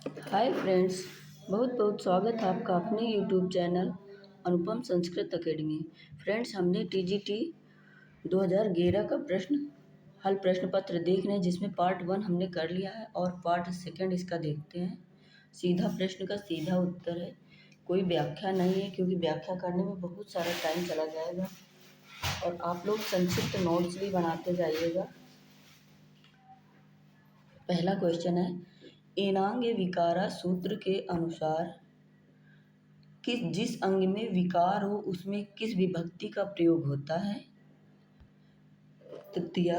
Hi friends, बहुत बहुत स्वागत है आपका अपने यूट्यूब चैनल अनुपम संस्कृत एकेडमी। फ्रेंड्स, हमने टीजीटी 2011 का प्रश्न पत्र देख रहे हैं, जिसमें पार्ट 1 हमने कर लिया है और पार्ट 2 इसका देखते हैं। सीधा प्रश्न का सीधा उत्तर है, कोई व्याख्या नहीं है, क्योंकि व्याख्या करने में बहुत सारा टाइम चला जाएगा और आप लोग संक्षिप्त नोट्स भी बनाते जाइएगा। पहला क्वेश्चन है, एनांग विकारा सूत्र के अनुसार जिस अंग में विकार हो उसमें किस विभक्ति का प्रयोग होता है? तृतीया।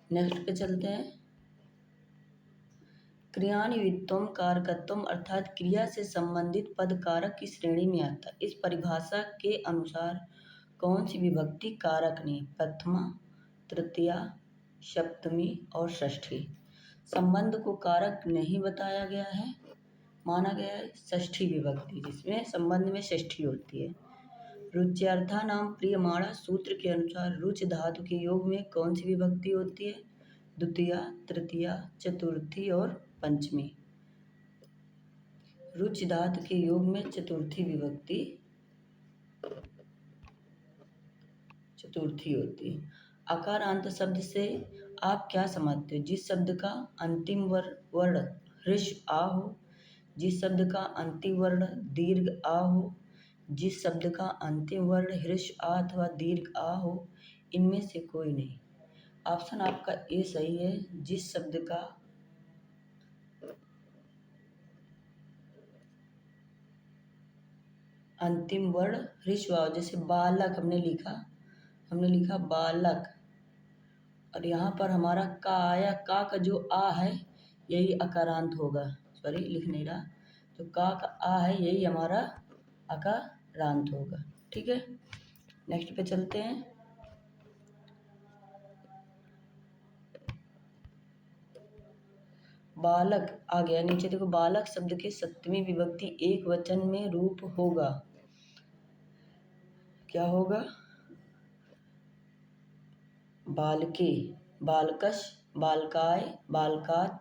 नेक्स्ट पे चलते हैं। क्रियान्वितम कारकत्वम अर्थात क्रिया से संबंधित पद कारक की श्रेणी में आता है। इस परिभाषा के अनुसार कौन सी विभक्ति कारक नहीं? प्रथमा, तृतीया, सप्तमी और षष्ठी। संबंध को कारक नहीं बताया गया है, माना गया है षष्ठी विभक्ति, जिसमें संबंध में षष्ठी होती है। रुच्यर्था नाम प्रियमाणा सूत्र के अनुसार रुच धातु के योग में कौन सी विभक्ति होती है? द्वितीया, तृतीया, चतुर्थी और पंचमी। रुच धातु के योग में चतुर्थी होती है। अकारांत शब्द से आप क्या समझते हो? जिस शब्द का अंतिम वर्ण ह्रस्व आ हो, जिस शब्द का अंतिम वर्ण दीर्घ आ हो, जिस शब्द का अंतिम वर्ण ह्रस्व आ अथवा दीर्घ आ हो, इनमें से कोई नहीं। ऑप्शन आपका ए सही है। जिस शब्द का अंतिम वर्ण ह्रस्व आ, जैसे बालक हमने लिखा बालक, और यहाँ पर हमारा का आया, का का जो आ है यही अकारांत होगा। सॉरी, लिख नहीं रहा, तो का आ है यही हमारा अकारांत होगा। ठीक है, नेक्स्ट पे चलते हैं। बालक आ गया नीचे, देखो बालक शब्द के सप्तमी विभक्ति एक वचन में रूप होगा, क्या होगा? बालके, बालकश, बालकाय, बालकात,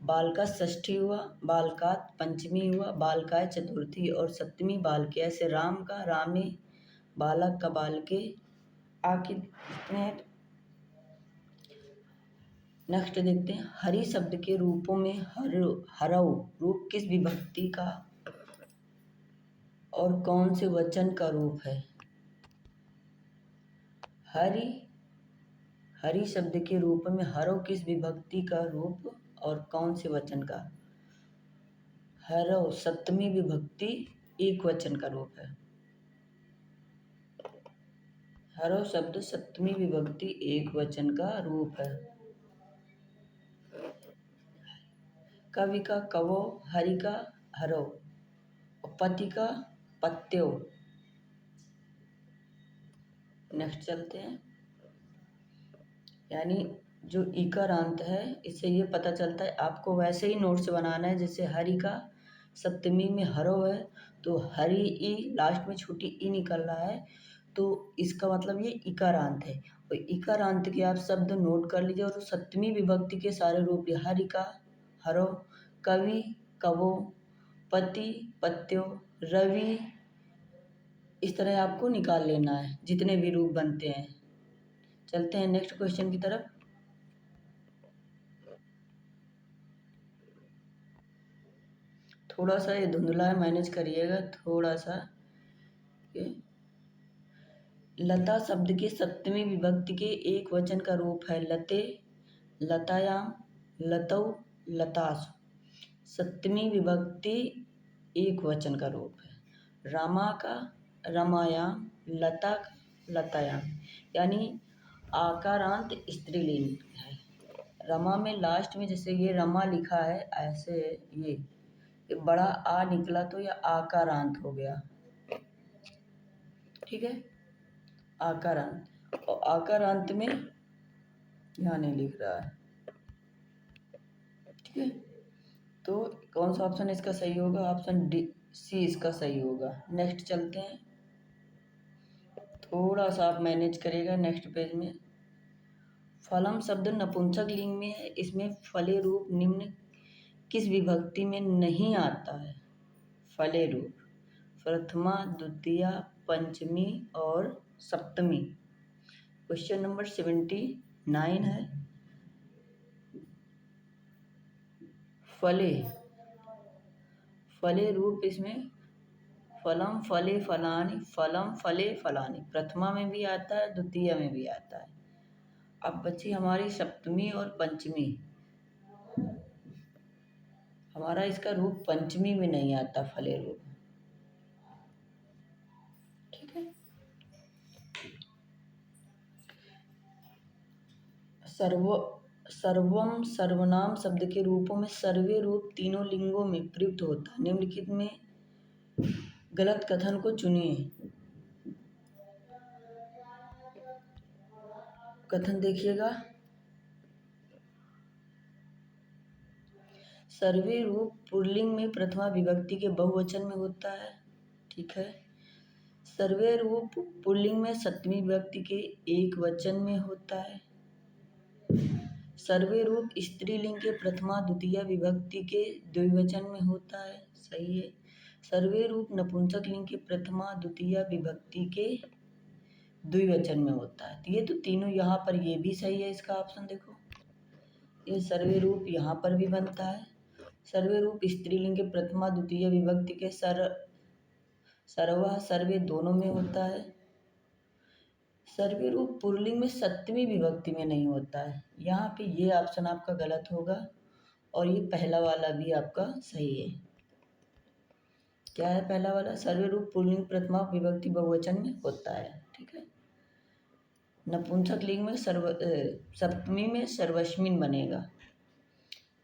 बालकस षष्ठी हुआ, बालकात पंचमी हुआ, बालकाय चतुर्थी और सप्तमी बालके। ऐसे राम का रामे, बालक का बालके। आखिर नेक्स्ट देखते हैं। हरि शब्द के रूपों में हरऊ रूप किस विभक्ति का और कौन से वचन का रूप है? हरि शब्द के रूप में हरऊ किस विभक्ति का रूप और कौन से वचन का? हरऊ सप्तमी विभक्ति एक वचन का रूप है। हरऊ शब्द सप्तमी विभक्ति एक वचन का रूप है। कवि का कवो, हरि का हरौ, पति का पत्यो। नेक्स्ट चलते हैं। यानी जो इकारांत है, इससे ये पता चलता है, आपको वैसे ही नोट्स बनाना है जैसे हरि का सप्तमी में हरो है तो हरि ई लास्ट में छोटी ई निकल रहा है, तो इसका मतलब ये इकारांत है। और इकारांत के आप शब्द नोट कर लीजिए और सप्तमी विभक्ति के सारे रूप लिए हरि का हरो, कवि कवो, पति पत्यो, रवि, इस तरह आपको निकाल लेना है जितने भी रूप बनते हैं। चलते हैं नेक्स्ट क्वेश्चन की तरफ। थोड़ा सा ये धुंधला है, मैनेज करिएगा थोड़ा सा। लता शब्द के सप्तमी विभक्ति के एक वचन का रूप है लते, लतायाम, लतौ, लतासु। सप्तमी विभक्ति एक वचन का रूप है। रामा का रमायाम, लता का लतायाम, यानी आकारांत स्त्रीलिंग है। रमा में लास्ट में जैसे ये रमा लिखा है, ऐसे ये बड़ा आ निकला तो यह आकारांत हो गया। ठीक है, आकारांत। और आकारांत में यहाँ नहीं लिख रहा है। ठीक है, तो कौन सा ऑप्शन इसका सही होगा? ऑप्शन डी सी इसका सही होगा। नेक्स्ट चलते हैं। थोड़ा सा आप मैनेज करिएगा नेक्स्ट पेज में। फलम शब्द नपुंसक लिंग में है, इसमें फले रूप निम्न किस विभक्ति में नहीं आता है? फले रूप। प्रथमा, द्वितीया, पंचमी और सप्तमी। क्वेश्चन नंबर 79 है। फले, फले रूप इसमें फलम फले फलानि, फलम फले फलानि। प्रथमा में भी आता है, द्वितीय में भी आता है। अब बची हमारी सप्तमी और पंचमी। हमारा इसका रूप पंचमी में नहीं आता, फले रूप। ठीक है। सर्वम सर्वनाम शब्द के रूपों में सर्वे रूप तीनों लिंगों में प्रयुक्त होता है। निम्नलिखित में गलत कथन को चुनिए। कथन देखिएगा। सर्वे रूप पुल्लिंग में प्रथमा विभक्ति के बहुवचन में होता है। ठीक है। सर्वे रूप पुल्लिंग में सप्तमी विभक्ति के एक वचन में होता है। सर्वे रूप स्त्रीलिंग के प्रथमा द्वितीय विभक्ति के द्विवचन में होता है। सही है। सर्वे रूप नपुंसक लिंग के प्रथमा द्वितीय विभक्ति के द्विवचन में होता है। तो ये तो तीनों यहाँ पर ये भी सही है। इसका ऑप्शन देखो, ये सर्वे रूप यहाँ पर भी बनता है। सर्वे रूप स्त्रीलिंग के प्रथमा द्वितीय विभक्ति के सर्वा सर्वे दोनों में होता है। सर्वे रूप पुल्लिंग में सप्तमी विभक्ति में नहीं होता है। यहाँ पे ये ऑप्शन आपका गलत होगा और ये पहला वाला भी आपका सही है। क्या है पहला वाला? सर्वे रूप पुल्लिंग प्रथमा विभक्ति बहुवचन में होता है। ठीक है। नपुंसक लिंग में सप्तमी में सर्वस्मिन बनेगा।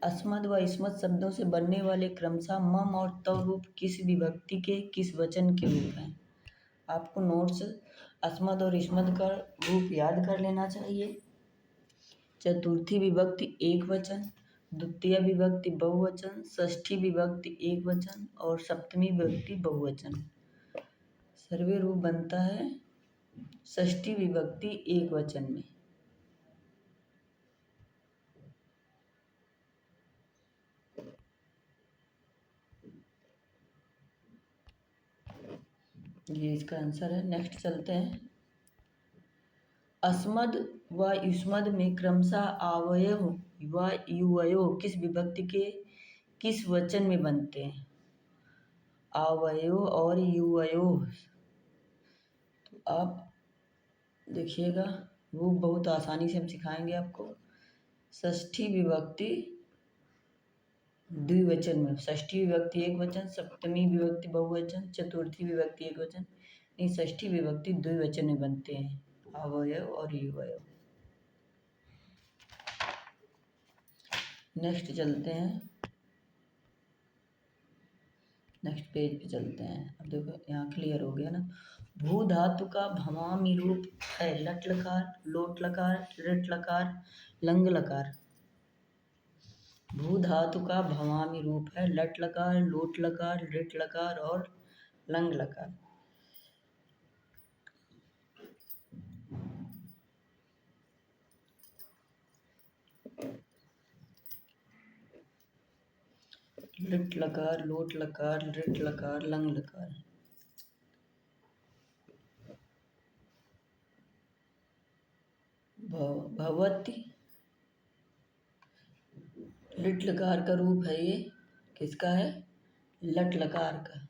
अस्मद व इस्मत शब्दों से बनने वाले क्रमशः मम और तव रूप किस विभक्ति के किस वचन के रूप हैं? आपको नोट्स अस्मद और इस्मत का रूप याद कर लेना चाहिए। चतुर्थी विभक्ति एक वचन, द्वितीय विभक्ति बहुवचन, षष्ठी विभक्ति एक वचन और सप्तमी विभक्ति बहुवचन। सर्वे रूप बनता है षष्ठी विभक्ति एक वचन में। ये इसका आंसर है। नेक्स्ट चलते हैं। अस्मद व युष्मद में क्रमशः आवयव व युवयो किस विभक्ति के किस वचन में बनते हैं? आवयो और युवयो। तो आप देखिएगा, वो बहुत आसानी से हम सिखाएंगे आपको। षष्ठी विभक्ति द्विवचन में, षष्ठी विभक्ति एक वचन, सप्तमी विभक्ति बहुवचन, चतुर्थी विभक्ति एक वचन, नहीं षष्ठी विभक्ति द्विवचन में बनते हैं, अवयव और युवयव। नेक्स्ट चलते हैं, नेक्स्ट पेज पे चलते हैं। अब देखो यहाँ क्लियर हो गया ना। भू धातु का भवामी रूप है लट लकार, लोट लकार, ऋट लकार, लंग लकार। भू धातु का भवामी रूप है लट लकार, लोट लकार, ऋट लकार और लंग लकार। लिट लकार, लोट लकार, ऋट लकार, लंग लकार। भगवती लिट लकार का रूप है ये। किसका है? लट लकार का।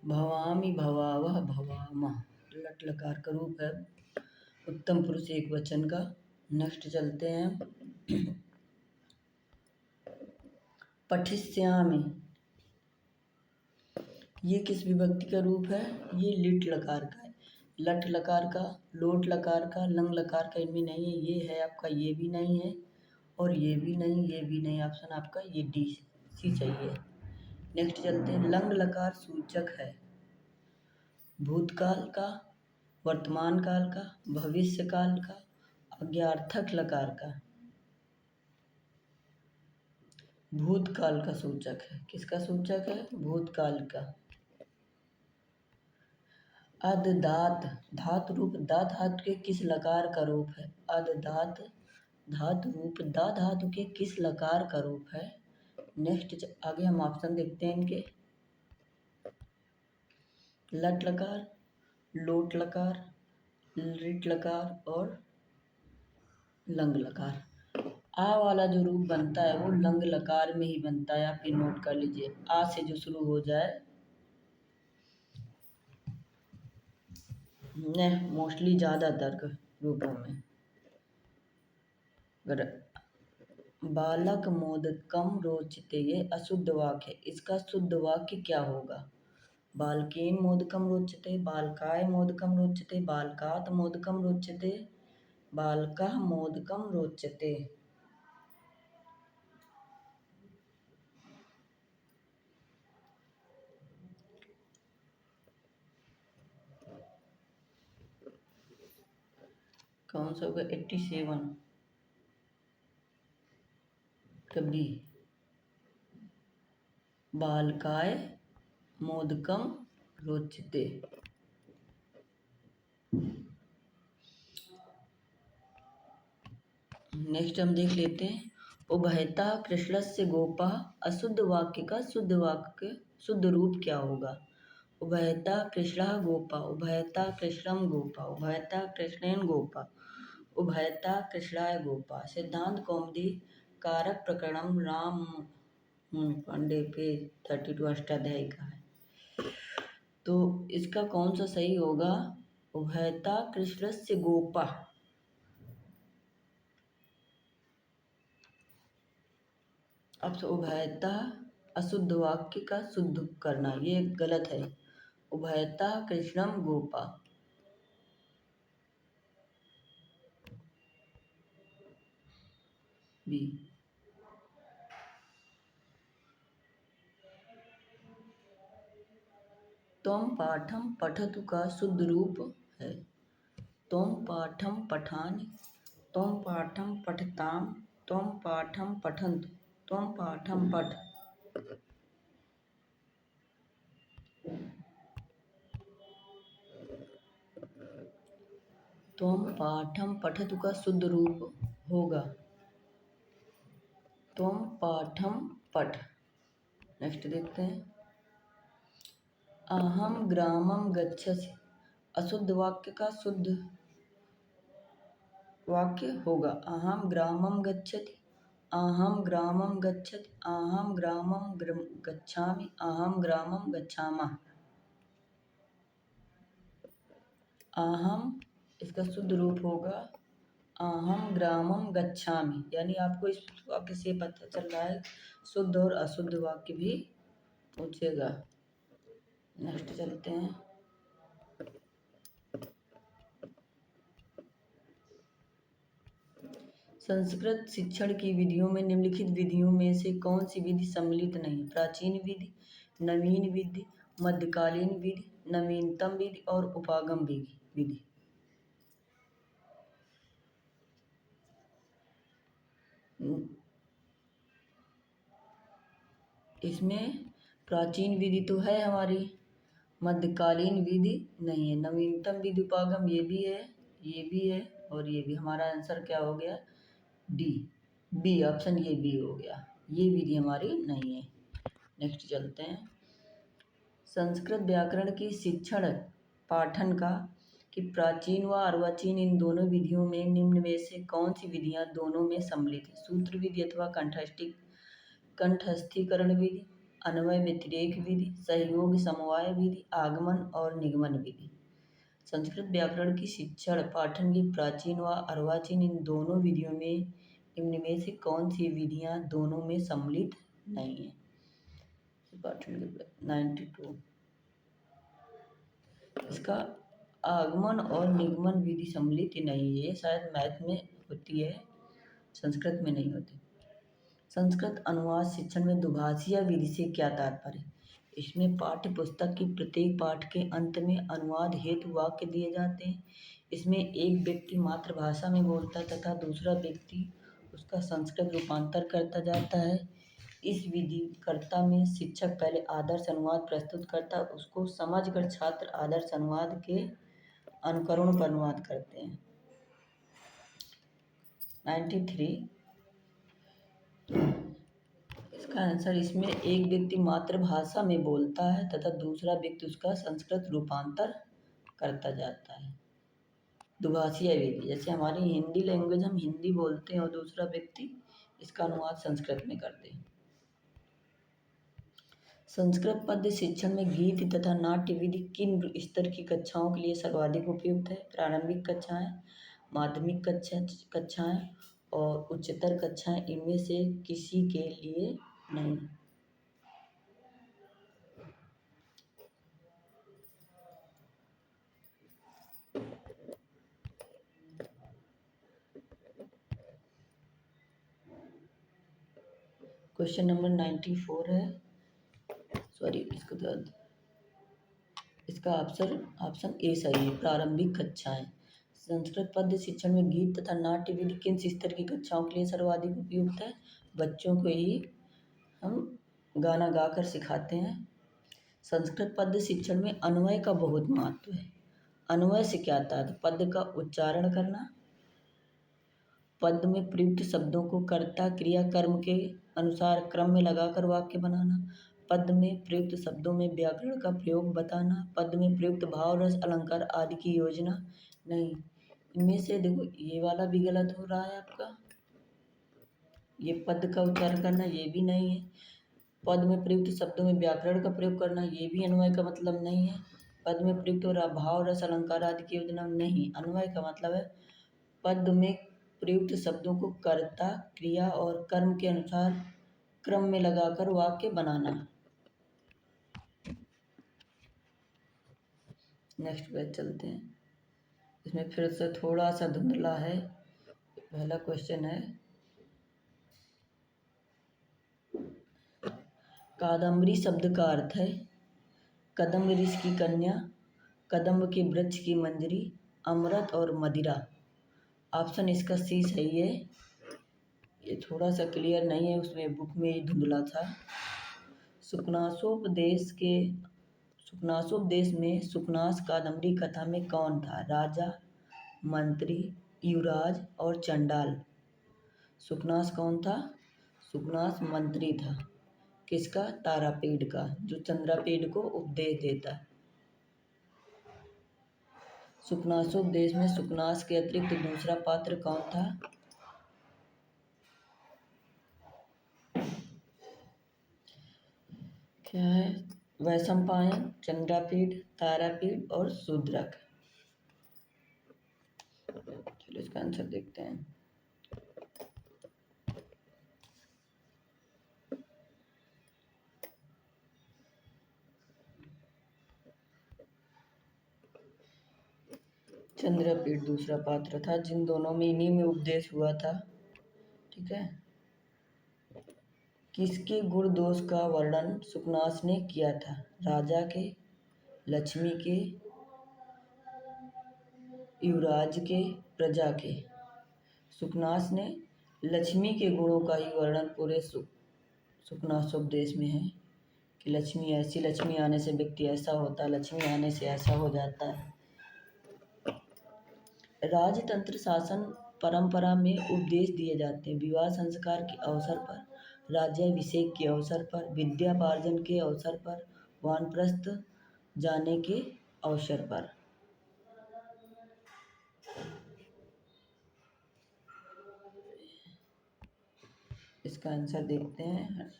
भवामी भवावह भवामः लट लकार का रूप है, उत्तम पुरुष एक वचन का। नेक्स्ट चलते हैं। पठिष्यामि, ये किस विभक्ति का रूप है? ये लिट लकार का है। लट लकार का, लोट लकार का, लंग लकार का इनमें नहीं है। ये है आपका, ये भी नहीं है और ये भी नहीं, ये भी नहीं। ऑप्शन आपका ये डी सी चाहिए। नेक्स्ट चलते हैं। लंग लकार सूचक है भूतकाल का, वर्तमान काल का, भविष्य काल का, अज्ञार्थक लकार का। भूतकाल का सूचक है। किसका सूचक है? भूतकाल का। अददात धातु रूप दा धातु के किस लकार का रूप है? अददात धातु रूप दा धातु के किस लकार का रूप है? नेक्स्ट आगे हम ऑप्शन देखते हैं इनके। लट लकार, लोट लकार, रिट लकार और लंग लकार। आ वाला जो रूप बनता है वो लंग लकार में ही बनता है, आप ये नोट कर लीजिए। आ से जो शुरू हो जाए न मोस्टली ज़्यादातर रूपों में। अगर बालक मोदकम रोचते, ये अशुद्ध वाक्य है, इसका शुद्ध वाक्य क्या होगा? बालकेन मोदकम रोचते, बालकाय मोदकम रोचते, बालकात मोदकम रोचते, बालकः मोदकम रोचते। कौन सा होगा? 87 कभी बालकाय मोदकम रोचते। नेक्स्ट हम देख लेते हैं। उभयता कृष्णस्य गोपः, अशुद्ध वाक्य का शुद्ध रूप क्या होगा? उभयता कृष्णः गोपा, उभयता कृष्णम गोपा, उभयता कृष्णेन गोपा, उभयता कृष्णाय गोपा। सिद्धांत कौमुदी कारक प्रकरणम राम पांडे पेज 32 अष्टाध्यायी का है। तो इसका कौन सा सही होगा? उभयता कृष्णस्य गोपा। अब उभयता अशुद्ध वाक्य का शुद्ध करना, ये गलत है। उभयता कृष्णम गोपा। बी। त्वं पाठम पठतु का शुद्ध रूप है। त्वं पाठम पठानि, त्वं पाठम पठताम, त्वं पाठम पठन्तु, त्वं पाठम पठ। त्वं पाठम पठतु का शुद्ध रूप होगा त्वं पाठम पठ। नेक्स्ट देखते हैं। अहम ग्रामम गच्छसि, अशुद्ध वाक्य का शुद्ध वाक्य होगा अहम ग्रामम गच्छति, अहम ग्रामम गच्छति, अहम ग्रामम गच्छामि, अहम ग्रामम गच्छामः। अहम इसका शुद्ध रूप होगा अहम ग्रामम गच्छामि। यानी आपको इस वाक्य से पता चल रहा है शुद्ध और अशुद्ध वाक्य भी पूछेगा। नेक्स्ट चलते हैं। संस्कृत शिक्षण की विधियों में निम्नलिखित विधियों में से कौन सी विधि सम्मिलित नहीं? प्राचीन विधि, नवीन विधि, मध्यकालीन विधि, नवीनतम विधि और उपागम विधि। इसमें प्राचीन विधि तो है हमारी, मध्यकालीन विधि नहीं है, नवीनतम विधि उपागम ये भी है, ये भी है और ये भी। हमारा आंसर क्या हो गया? डी, बी ऑप्शन, ये बी हो गया। ये विधि हमारी नहीं है। नेक्स्ट चलते हैं। संस्कृत व्याकरण की शिक्षण पाठन का कि प्राचीन व अर्वाचीन इन दोनों विधियों में निम्न में से कौन सी विधियां दोनों में सम्मिलित है? सूत्र विधि अथवा कंठस्थीकरण विधि, अन्वय व्यतिरेक विधि, सहयोग समवाय विधि, आगमन और निगमन विधि। संस्कृत व्याकरण की शिक्षण पाठन की प्राचीन व अर्वाचीन इन दोनों विधियों में निम्न में से कौन सी विधियां दोनों में सम्मिलित नहीं है? पाठन के 92। इसका आगमन और निगमन विधि सम्मिलित नहीं है, शायद मैथ में होती है, संस्कृत में नहीं होती। संस्कृत अनुवाद शिक्षण में दुभाषीय विधि से क्या तात्पर्य? इसमें पाठ्य पुस्तक की प्रत्येक पाठ के अंत में अनुवाद हेतु वाक्य दिए जाते हैं। इसमें एक व्यक्ति मातृभाषा में बोलता है तथा दूसरा व्यक्ति उसका संस्कृत रूपांतर करता जाता है। इस विधिकर्ता में शिक्षक पहले आदर्श अनुवाद प्रस्तुत करता है, उसको समझकर छात्र आदर्श अनुवाद के अनुकरण पर अनुवाद करते हैं। 93 इसका आंसर, इसमें एक व्यक्ति मातृभाषा में बोलता है तथा दूसरा व्यक्ति उसका संस्कृत रूपांतर करता जाता है। दुभाषीय विधि, जैसे हमारी हिंदी लैंग्वेज हम हिंदी बोलते हैं और दूसरा व्यक्ति इसका अनुवाद संस्कृत में करते हैं। संस्कृत पद्य शिक्षण में गीत तथा नाट्य विधि किन स्तर की कक्षाओं के लिए सर्वाधिक उपयुक्त है? प्रारंभिक कक्षाएं, माध्यमिक कक्षाएं और उच्चतर कक्षाएं, इनमें से किसी के लिए नहीं। क्वेश्चन नंबर 94 है, सॉरी इसका ऑप्शन ए सही है, प्रारंभिक कक्षाएं। संस्कृत पद्य शिक्षण में गीत तथा नाट्य विधि किन स्तर की कक्षाओं के लिए सर्वाधिक उपयुक्त है? बच्चों को ही हम गाना गाकर सिखाते हैं। संस्कृत पद्य शिक्षण में अन्वय का बहुत महत्व है। अन्वय से क्या आता है? पद्य का उच्चारण करना, पद्य में प्रयुक्त शब्दों को कर्ता क्रिया कर्म के अनुसार क्रम में लगाकर वाक्य बनाना, पद्य में प्रयुक्त शब्दों में व्याकरण का प्रयोग बताना, पद्य में प्रयुक्त भाव रस अलंकार आदि की योजना नहीं। इनमें से देखो ये वाला भी गलत हो रहा है आपका, ये पद्य का उच्चारण करना ये भी नहीं है। पद में प्रयुक्त शब्दों में व्याकरण का प्रयोग करना ये भी अन्वय का मतलब नहीं है। पद में प्रयुक्त और भाव रस अलंकार आदि की योजना नहीं। अन्वय का मतलब है पद में प्रयुक्त शब्दों को कर्ता क्रिया और कर्म के अनुसार क्रम में लगाकर वाक्य बनाना। नेक्स्ट पेज चलते हैं, इसमें फिर से थोड़ा सा धुंधला है। पहला क्वेश्चन है, कादम्बरी शब्द का अर्थ है कदम्ब ऋषि की कन्या, कदम्ब के वृक्ष की मंजरी, अमृत और मदिरा। ऑप्शन इसका सी सही है। ये थोड़ा सा क्लियर नहीं है, उसमें बुक में ही धुंधला था। सुकनासोपदेश में सुकनास कादम्बरी कथा में कौन था? राजा, मंत्री, युवराज और चंडाल। सुकनास कौन था? सुकनास मंत्री था। किसका? तारापीड़ का, जो चंद्रापीड़ को उपदेश देता है। सुकनासोपदेश में सुकनास के अतिरिक्त दूसरा पात्र कौन था? क्या है? वैशंपायन, चंद्रापीड़, तारापीड़ और शूद्रक। चलो इसका आंसर देखते हैं। चंद्रपीड़ दूसरा पात्र था, जिन दोनों में इन्हीं में उपदेश हुआ था। ठीक है। किसके गुण दोष का वर्णन सुकनास ने किया था? राजा के, लक्ष्मी के, युवराज के, प्रजा के। सुकनास ने लक्ष्मी के गुणों का ही वर्णन पूरे सुकनासोपदेश में है कि लक्ष्मी ऐसी, लक्ष्मी आने से व्यक्ति ऐसा होता है, लक्ष्मी आने से ऐसा हो जाता है। राजतंत्र शासन परंपरा में उपदेश दिए जाते हैं विवाह संस्कार के अवसर पर, राज्याभिषेक के अवसर पर, विद्यापार्जन के अवसर पर, वानप्रस्थ जाने के अवसर पर। इसका आंसर देखते हैं।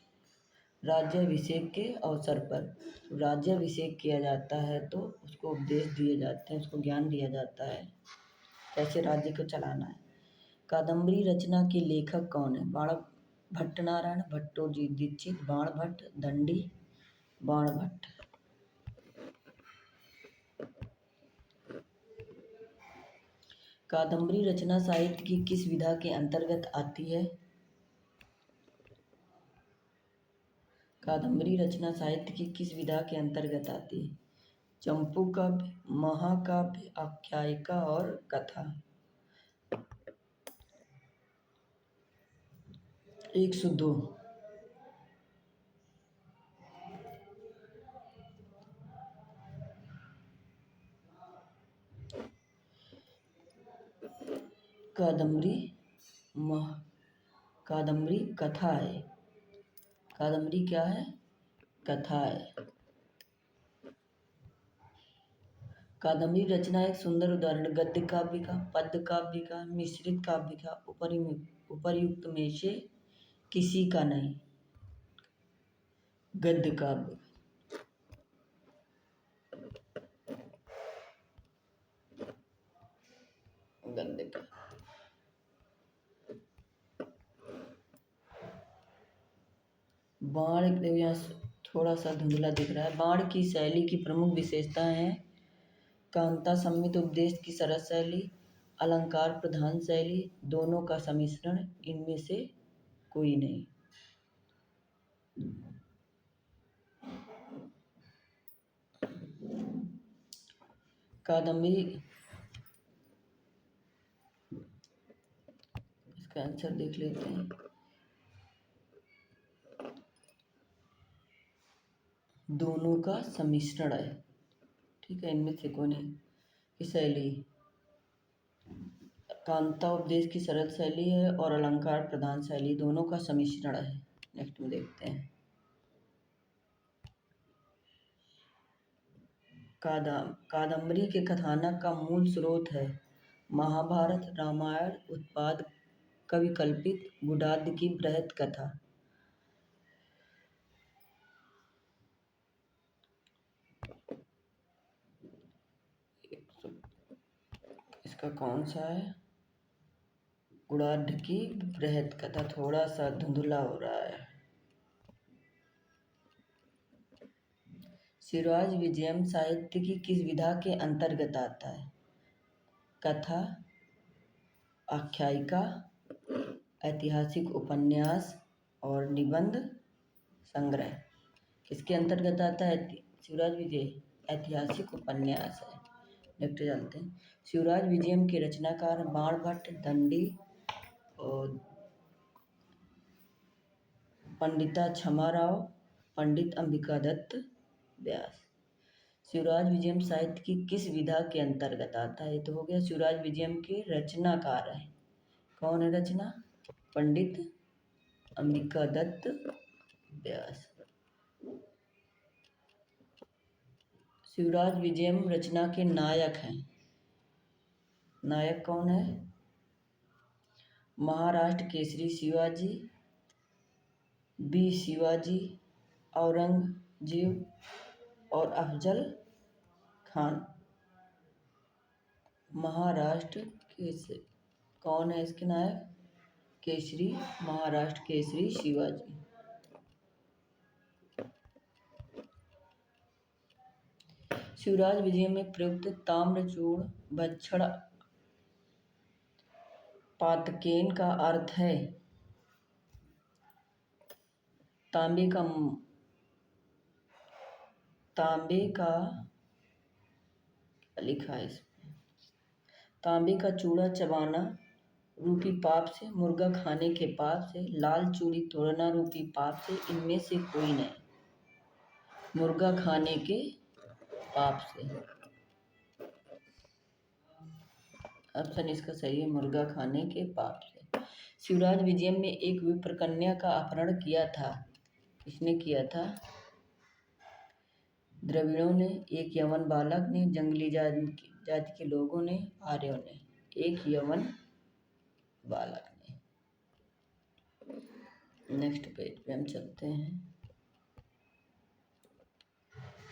राज्याभिषेक के अवसर पर, राज्याभिषेक किया जाता है तो उसको उपदेश दिए जाते हैं, उसको ज्ञान दिया जाता है कैसे राज्य को चलाना है। कादम्बरी रचना के लेखक कौन है? बाण भट्टनारायण, भट्टोजी दीक्षित, बाण भट्ट, दंडी, बाण भट्ट। कादम्बरी रचना साहित्य की किस विधा के अंतर्गत आती है? कादम्बरी रचना साहित्य की किस विधा के अंतर्गत आती है? चंपू काव्य, महाकाव्य, आख्यायिका और कथा। 102 कादम्बरी कादम्बरी कथा है। कादम्बरी क्या है? कथा है। कादम्बरी रचना एक सुंदर उदाहरण गद्य काव्य का, पद्य काव्य का, मिश्रित काव्य का उपर्युक्त में से किसी का नहीं। गद्य काव्य। गद्य का बाण, यहाँ थोड़ा सा धुंधला दिख रहा है। बाण की शैली की प्रमुख विशेषताएं हैं कांता सम्मित उपदेश की सरस शैली, अलंकार प्रधान शैली, दोनों का सम्मिश्रण, इनमें से कोई नहीं। कादम्बरी, इसका आंसर देख लेते हैं। दोनों का सम्मिश्रण है, ठीक है, इनमें से कोई नहीं। शैली कांता उपदेश की सरल शैली है और अलंकार प्रधान शैली, दोनों का सम्मिश्रण है। नेक्स्ट में देखते हैं। कादम्बरी के कथानक का मूल स्रोत है महाभारत, रामायण, उत्पाद कवि कल्पित, गुडाद्य की बृहत कथा। इसका कौन सा है? गुडाद्य की बृहत कथा। थोड़ा सा धुंधला हो रहा है। शिवराज विजयम साहित्य की किस विधा के अंतर्गत आता है? कथा, आख्यायिका, ऐतिहासिक उपन्यास और निबंध संग्रह। किसके अंतर्गत आता है? शिवराज विजय ऐतिहासिक उपन्यास है। नेक्स्ट जानते हैं। शिवराज विजयम के रचनाकार बाण भट्ट, दंडी और पंडिता क्षमा राव, पंडित अंबिका दत्त, व्यास। शिवराज विजयम साहित्य की किस विधा के अंतर्गत आता है? तो हो गया शिवराज विजयम के रचनाकार है। कौन है रचना? पंडित अंबिका दत्त, व्यास। शिवराज विजयम रचना के नायक हैं। नायक कौन है? महाराष्ट्र केसरी शिवाजी, बी शिवाजी, औरंगजेब और अफजल खान। महाराष्ट्र केसरी कौन है इसके नायक? केसरी, महाराष्ट्र केसरी शिवाजी। शिवराज विजय में प्रयुक्त ताम्रचूर्ण भक्षण पातकेन का अर्थ है तांबे का लिखा है इसमें, तांबे का चूड़ा चबाना रूपी पाप से, मुर्गा खाने के पाप से, लाल चूड़ी तोड़ना रूपी पाप से, इनमें से कोई नहीं। मुर्गा खाने के पाप से। ऑप्शन इसका सही है, मुर्गा खाने के पाप से। शिवराज विजयम में एक विप्र कन्या का अपहरण किया था। किसने किया था? द्रविड़ों ने, एक यवन बालक ने, जंगली जाति के लोगों ने, आर्यों ने। एक यवन बालक ने। नेक्स्ट पेज पे हम चलते हैं।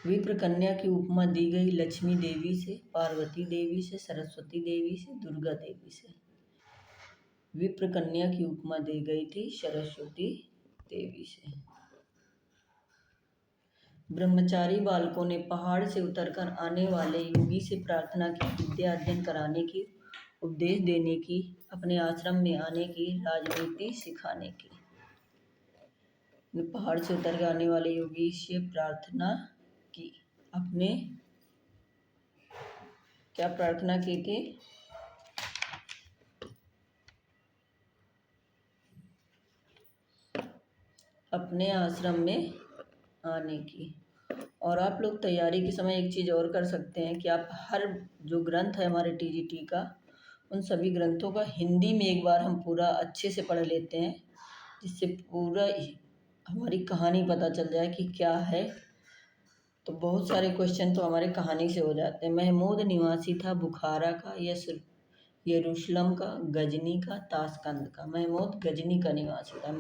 विप्र कन्या की उपमा दी गई लक्ष्मी देवी से, पार्वती देवी से, सरस्वती देवी से, दुर्गा देवी से। विप्र कन्या की उपमा दी गई थी सरस्वती देवी से। ब्रह्मचारी बालकों ने पहाड़ से उतरकर आने वाले योगी से प्रार्थना की, विद्या अध्ययन कराने की, उपदेश देने की, अपने आश्रम में आने की, राजनीति सिखाने की। पहाड़ से उतर कर आने वाले योगी से प्रार्थना की। अपने क्या प्रार्थना की थी? अपने आश्रम में आने की। और आप लोग तैयारी के समय एक चीज़ और कर सकते हैं कि आप हर जो ग्रंथ है हमारे टीजीटी का, उन सभी ग्रंथों का हिंदी में एक बार हम पूरा अच्छे से पढ़ लेते हैं, जिससे पूरा हमारी कहानी पता चल जाए कि क्या है। तो बहुत सारे क्वेश्चन तो हमारे कहानी से हो जाते हैं। महमूद निवासी था बुखारा का, यरूशलम का, गजनी का, ताशकंद का। महमूद गजनी का निवासी था।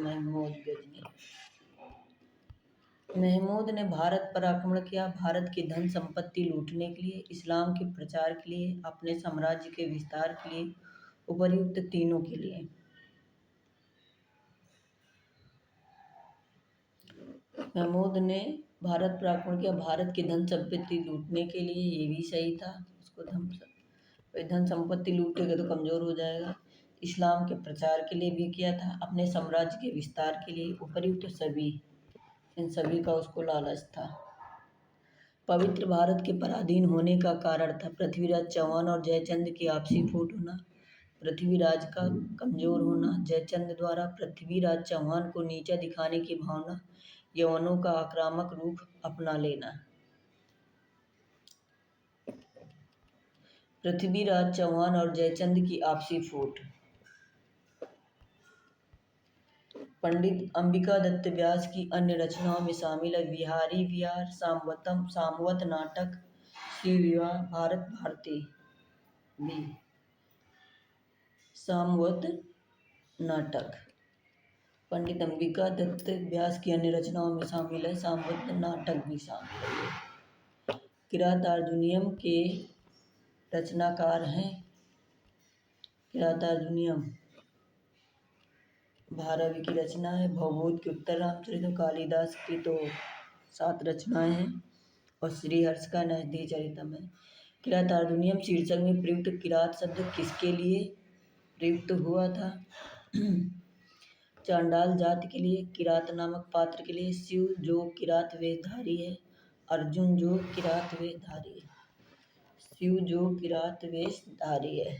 महमूद ने भारत पर आक्रमण किया, भारत की धन संपत्ति लूटने के लिए, इस्लाम के प्रचार के लिए, अपने साम्राज्य के विस्तार के लिए, उपर्युक्त तीनों के लिए। महमूद ने भारत पर आक्रमण किया, भारत की धन संपत्ति लूटने के लिए, ये भी सही था। उसको धन संपत्ति लूटेगा तो कमजोर हो जाएगा। इस्लाम के प्रचार के लिए भी किया था, अपने साम्राज्य के विस्तार के लिए, उपर्युक्त सभी, इन सभी का उसको लालच था। पवित्र भारत के पराधीन होने का कारण था पृथ्वीराज चौहान और जयचंद की आपसी फूट होना, पृथ्वीराज का कमजोर होना, जयचंद द्वारा पृथ्वीराज चौहान को नीचा दिखाने की भावना, यवनों का आक्रामक रूप अपना लेना। पृथ्वीराज चौहान और जयचंद की आपसी फूट। पंडित अंबिका दत्त व्यास की अन्य रचनाओं में शामिल है विहारी विहार, सामवत नाटक, श्री विवाह, भारत भारती भी। सामवत नाटक। पंडित अंबिका दत्त व्यास की अन्य रचनाओं में शामिल है सामवत नाटक भी शामिल है। किरातार्जुनीयम के रचनाकार हैं। किरातार्जुनीयम भारवी की रचना है। भवभूत के उत्तर रामचरित, कालिदास की तो 7 रचनाएं हैं और श्रीहर्ष का नहदी चरितम है। किरातार्जुनीयम शीर्षक में प्रयुक्त किरात शब्द किसके लिए प्रयुक्त हुआ था? चांडाल जाति के लिए, किरात नामक पात्र के लिए, शिव जो किरात वेशधारी है, अर्जुन जो किरात वेशधारी है। शिव जो किरात वेशधारी है।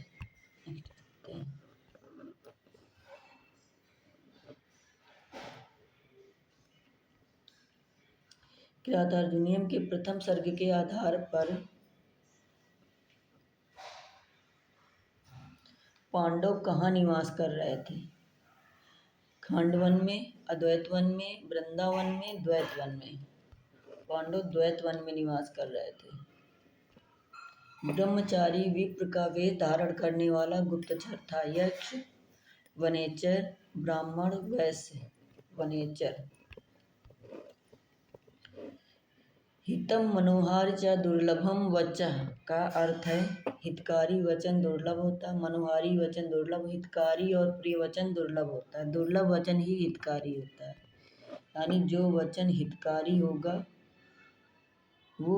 किरातार्जुनीयम के प्रथम सर्ग के आधार पर पांडव कहाँ निवास कर रहे थे? खंडवन में, अद्वैत वन में, वृंदावन में, द्वैत वन में। पांडव द्वैत वन में निवास कर रहे थे। ब्रह्मचारी विप्र का वेश धारण करने वाला गुप्तचर था। यक्ष, वनेचर, ब्राह्मण, वैश्य, वनेचर। हितम मनोहार च दुर्लभम वचः का अर्थ है हितकारी वचन दुर्लभ होता है, मनोहारी वचन दुर्लभ, हितकारी और प्रिय वचन दुर्लभ होता है। दुर्लभ वचन ही हितकारी होता है, यानी जो वचन हितकारी होगा वो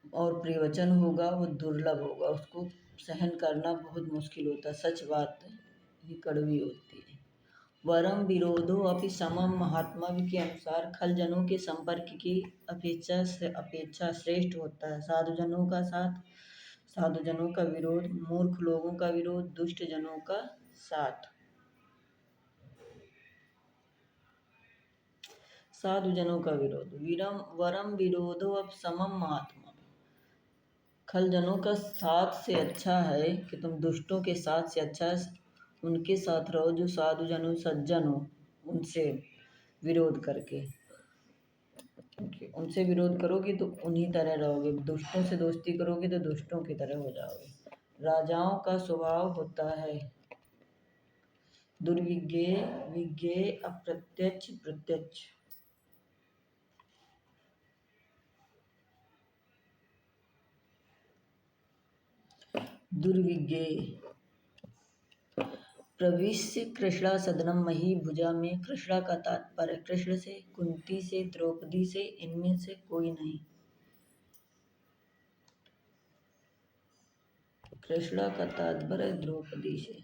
और प्रिय वचन होगा वो दुर्लभ होगा, उसको सहन करना बहुत मुश्किल होता है। सच बात ही कड़वी होती है। वरम विरोधो अपि समम महात्मा के अनुसार खल जनों के संपर्क की अपेक्षा श्रेष्ठ होता है। साधु जनों का साथ, साधु जनों का विरोध, मूर्ख लोगों का विरोध, दुष्ट जनों का साथ। साधु जनों का विरोध। वरम विरोधो अब समम महात्मा, खल जनों का साथ से अच्छा है कि तुम दुष्टों के साथ से अच्छा उनके साथ रहो जो साधु जन सज्जन हो, उनसे विरोध करके, उनसे विरोध करोगे तो उन्हीं तरह रहोगे, दुष्टों से दोस्ती करोगे तो दुष्टों की तरह हो जाओगे। राजाओं का स्वभाव होता है दुर्विज्ञेय, विज्ञेय, अप्रत्यक्ष, प्रत्यक्ष। दुर्विज्ञेय। प्रविश्य कृष्णा सदनम मही भुजा में, कृष्णा का तात्पर्य कृष्ण से, कुंती से, द्रौपदी से, इनमें से कोई नहीं। कृष्णा का तात्पर्य द्रौपदी से।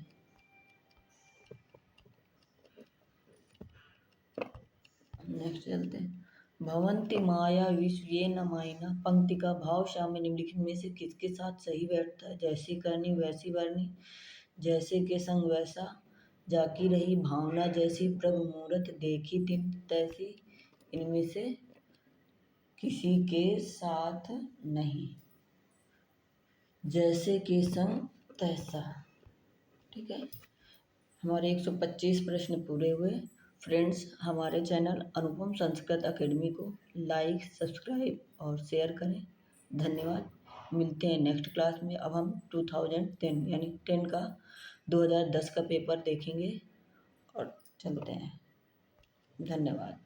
नेक्स्ट चलते हैं। भवंती माया विश्व न मायना, पंक्ति का भाव शामिल निम्नलिखित में से किसके साथ सही बैठता है? जैसी करनी वैसी भरनी, जैसे के संग वैसा, जाकी रही भावना जैसी, प्रभु मूरत देखी तिन तैसी, इनमें से किसी के साथ नहीं। जैसे के संग तैसा। ठीक है, हमारे 125 प्रश्न पूरे हुए। फ्रेंड्स, हमारे चैनल अनुपम संस्कृत अकेडमी को लाइक, सब्सक्राइब और शेयर करें। धन्यवाद। मिलते हैं नेक्स्ट क्लास में। अब हम 2010 यानी 10 का 2010 का पेपर देखेंगे और चलते हैं। धन्यवाद।